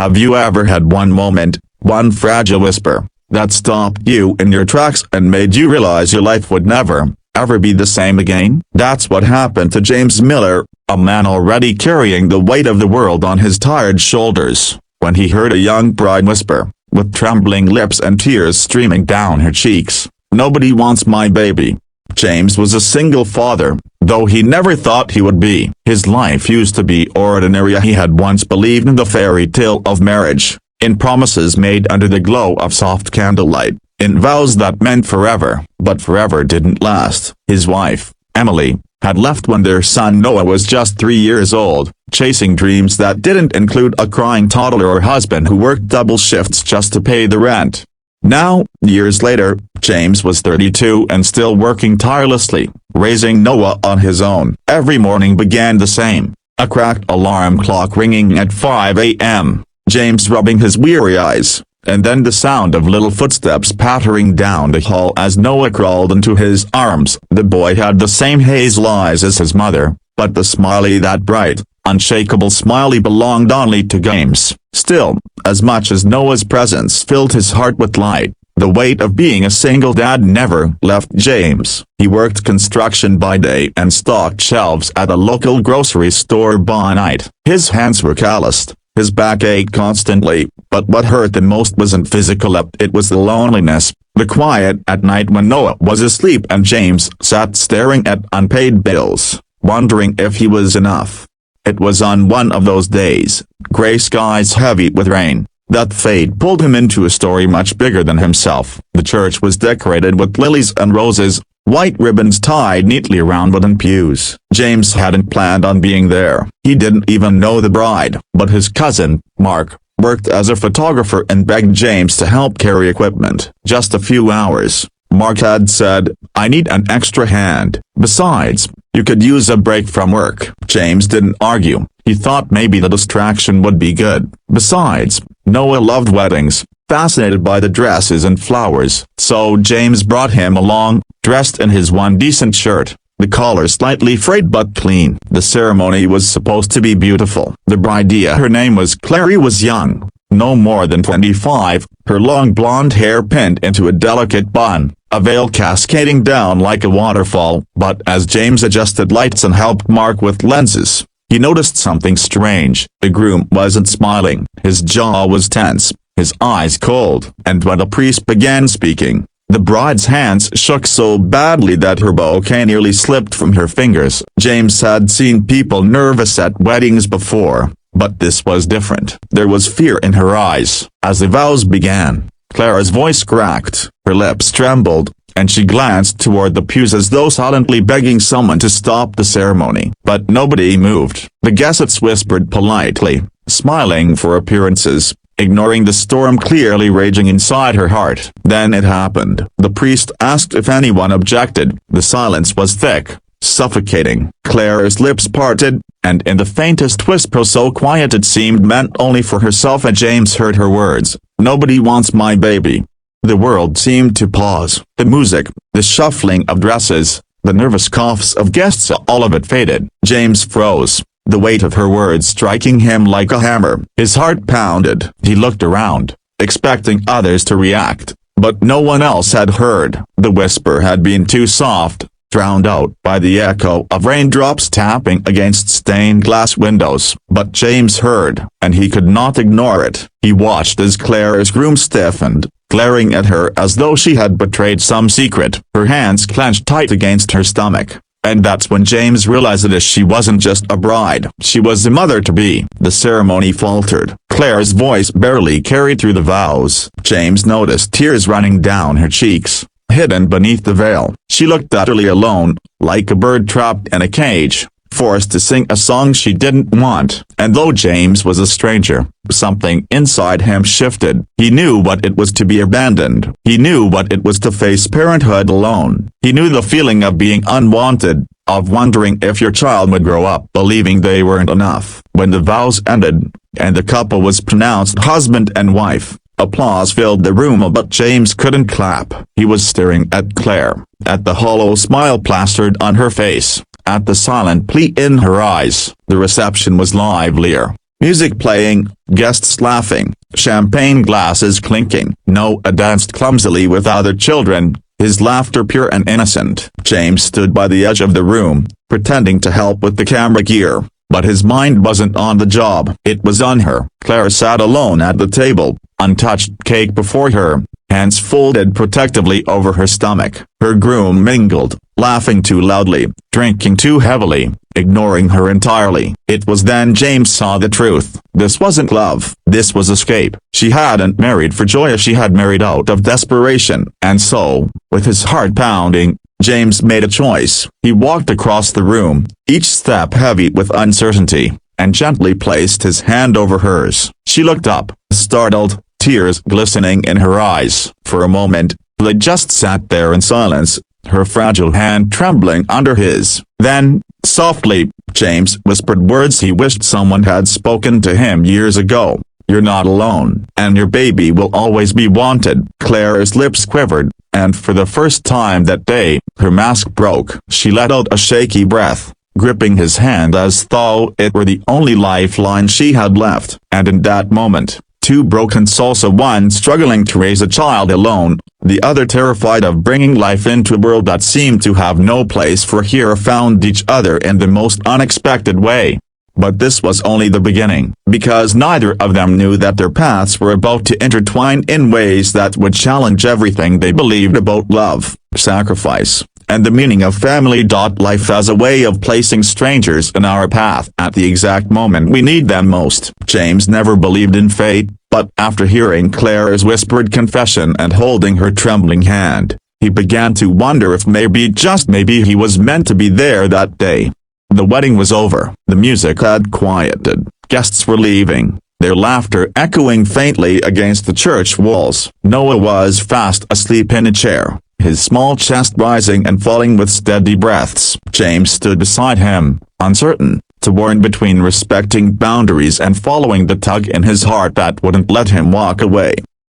Have you ever had one moment, one fragile whisper, that stopped you in your tracks and made you realize your life would never, ever be the same again? That's what happened to James Miller, a man already carrying the weight of the world on his tired shoulders, when he heard a young bride whisper, with trembling lips and tears streaming down her cheeks, "Nobody wants my baby." James was a single father, though he never thought he would be. His life used to be ordinary. He had once believed in the fairy tale of marriage, in promises made under the glow of soft candlelight, in vows that meant forever, but forever didn't last. His wife, Emily, had left when their son Noah was just 3 years old, chasing dreams that didn't include a crying toddler or husband who worked double shifts just to pay the rent. Now, years later, James was 32 and still working tirelessly, raising Noah on his own. Every morning began the same, a cracked alarm clock ringing at 5 a.m., James rubbing his weary eyes, and then the sound of little footsteps pattering down the hall as Noah crawled into his arms. The boy had the same hazel eyes as his mother, but the smiley, that bright, unshakable smiley, belonged only to James. Still, as much as Noah's presence filled his heart with light, the weight of being a single dad never left James. He worked construction by day and stocked shelves at a local grocery store by night. His hands were calloused, his back ached constantly, but what hurt the most wasn't physical, it was the loneliness, the quiet at night when Noah was asleep and James sat staring at unpaid bills, wondering if he was enough. It was on one of those days, gray skies heavy with rain, that fate pulled him into a story much bigger than himself. The church was decorated with lilies and roses, white ribbons tied neatly around wooden pews. James hadn't planned on being there. He didn't even know the bride, but his cousin, Mark, worked as a photographer and begged James to help carry equipment. Just a few hours, Mark had said, "I need an extra hand. Besides, you could use a break from work." James didn't argue. He thought maybe the distraction would be good. Besides, Noah loved weddings, fascinated by the dresses and flowers. So James brought him along, dressed in his one decent shirt, the collar slightly frayed but clean. The ceremony was supposed to be beautiful. The bride, her name was Clary, was young, no more than 25, her long blonde hair pinned into a delicate bun, a veil cascading down like a waterfall. But as James adjusted lights and helped Mark with lenses, he noticed something strange. The groom wasn't smiling. His jaw was tense, his eyes cold, and when the priest began speaking, the bride's hands shook so badly that her bouquet nearly slipped from her fingers. James had seen people nervous at weddings before, but this was different. There was fear in her eyes. As the vows began, Clara's voice cracked, her lips trembled, and she glanced toward the pews as though silently begging someone to stop the ceremony. But nobody moved. The guests whispered politely, smiling for appearances, ignoring the storm clearly raging inside her heart. Then it happened. The priest asked if anyone objected. The silence was thick, suffocating. Clara's lips parted, and in the faintest whisper, so quiet it seemed meant only for herself, and James heard her words, "Nobody wants my baby." The world seemed to pause. The music, the shuffling of dresses, the nervous coughs of guests, all of it faded. James froze, the weight of her words striking him like a hammer. His heart pounded. He looked around, expecting others to react, but no one else had heard. The whisper had been too soft, drowned out by the echo of raindrops tapping against stained glass windows. But James heard, and he could not ignore it. He watched as Clara's groom stiffened, glaring at her as though she had betrayed some secret. Her hands clenched tight against her stomach. And that's when James realized that she wasn't just a bride, she was the mother-to-be. The ceremony faltered. Clara's voice barely carried through the vows. James noticed tears running down her cheeks, hidden beneath the veil. She looked utterly alone, like a bird trapped in a cage, forced to sing a song she didn't want. And though James was a stranger, something inside him shifted. He knew what it was to be abandoned. He knew what it was to face parenthood alone. He knew the feeling of being unwanted, of wondering if your child would grow up believing they weren't enough. When the vows ended, and the couple was pronounced husband and wife, applause filled the room, but James couldn't clap. He was staring at Claire, at the hollow smile plastered on her face, at the silent plea in her eyes. The reception was livelier, Music playing, guests laughing, champagne glasses clinking. Noah danced clumsily with other children, his laughter pure and innocent. James stood by the edge of the room, pretending to help with the camera gear, but his mind wasn't on the job. It was on her. Claire sat alone at the table, untouched cake before her, hands folded protectively over her stomach. Her groom mingled, laughing too loudly, drinking too heavily, ignoring her entirely. It was then James saw the truth. This wasn't love. This was escape. She hadn't married for joy, she had married out of desperation. And so, with his heart pounding, James made a choice. He walked across the room, each step heavy with uncertainty, and gently placed his hand over hers. She looked up, startled, tears glistening in her eyes. For a moment, they just sat there in silence, her fragile hand trembling under his. Then, softly, James whispered words he wished someone had spoken to him years ago. "You're not alone, and your baby will always be wanted." Claire's lips quivered, and for the first time that day, her mask broke. She let out a shaky breath, gripping his hand as though it were the only lifeline she had left. And in that moment, two broken souls, one struggling to raise a child alone, the other terrified of bringing life into a world that seemed to have no place for her, found each other in the most unexpected way. But this was only the beginning, because neither of them knew that their paths were about to intertwine in ways that would challenge everything they believed about love, sacrifice, and the meaning of family. Life as a way of placing strangers in our path at the exact moment we need them most. James never believed in fate, but after hearing Claire's whispered confession and holding her trembling hand, he began to wonder if maybe, just maybe, he was meant to be there that day. The wedding was over. The music had quieted. Guests were leaving, their laughter echoing faintly against the church walls. Noah was fast asleep in a chair, his small chest rising and falling with steady breaths. James stood beside him, uncertain, torn between respecting boundaries and following the tug in his heart that wouldn't let him walk away.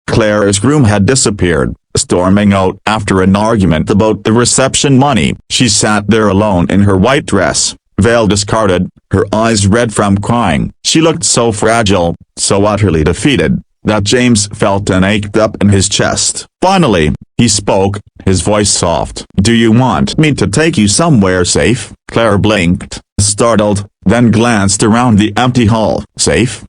Claire's groom had disappeared, storming out after an argument about the reception money. She sat there alone in her white dress, veil discarded, her eyes red from crying. She looked so fragile, so utterly defeated, that James felt an ache up in his chest. Finally, he spoke, his voice soft. "Do you want me to take you somewhere safe?" Claire blinked, startled, then glanced around the empty hall. "Safe?"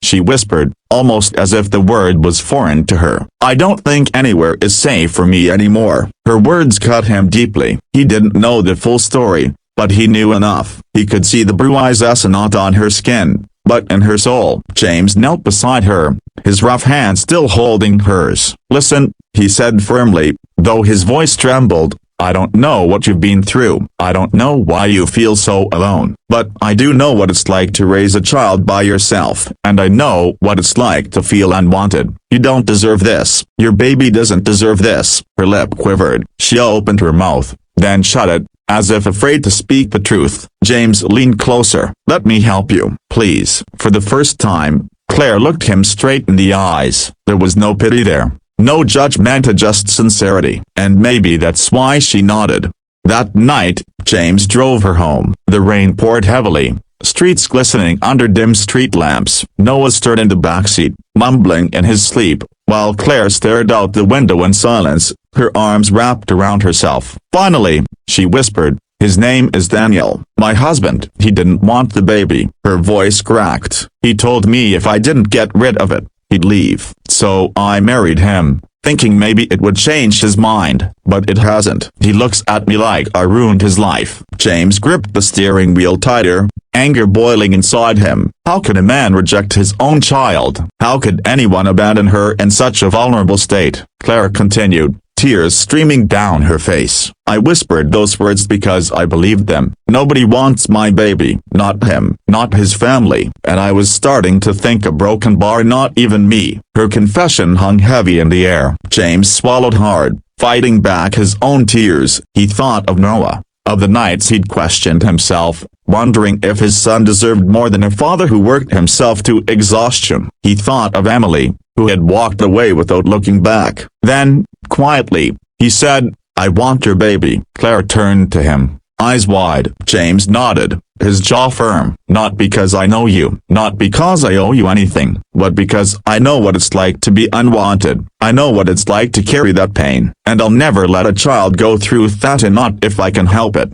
she whispered, almost as if the word was foreign to her. "I don't think anywhere is safe for me anymore." Her words cut him deeply. He didn't know the full story, but he knew enough. He could see the bruises not on her skin, but in her soul. James knelt beside her, his rough hand still holding hers. "Listen," he said firmly, though his voice trembled, "I don't know what you've been through. I don't know why you feel so alone. But I do know what it's like to raise a child by yourself. And I know what it's like to feel unwanted. You don't deserve this. Your baby doesn't deserve this." Her lip quivered. She opened her mouth, then shut it, as if afraid to speak the truth. James leaned closer. "Let me help you, please." For the first time, Claire looked him straight in the eyes. There was no pity there, no judgment, just sincerity. And maybe that's why she nodded. That night, James drove her home. The rain poured heavily, streets glistening under dim street lamps. Noah stirred in the backseat, mumbling in his sleep, while Claire stared out the window in silence, her arms wrapped around herself. Finally, she whispered, "His name is Daniel, my husband. He didn't want the baby." Her voice cracked. "He told me if I didn't get rid of it, he'd leave. So I married him, thinking maybe it would change his mind, but it hasn't. He looks at me like I ruined his life." James gripped the steering wheel tighter, anger boiling inside him. How could a man reject his own child? How could anyone abandon her in such a vulnerable state? Claire continued, tears streaming down her face. "I whispered those words because I believed them. Nobody wants my baby, not him, not his family, and I was starting to think a broken bar, not even me." Her confession hung heavy in the air. James swallowed hard, fighting back his own tears. He thought of Noah, of the nights he'd questioned himself, wondering if his son deserved more than a father who worked himself to exhaustion. He thought of Emily, who had walked away without looking back. Then, quietly, he said, "I want your baby." Claire turned to him, eyes wide. James nodded, his jaw firm. Not because I know you, not because I owe you anything, but because I know what it's like to be unwanted. I know what it's like to carry that pain, and I'll never let a child go through that, and not if I can help it.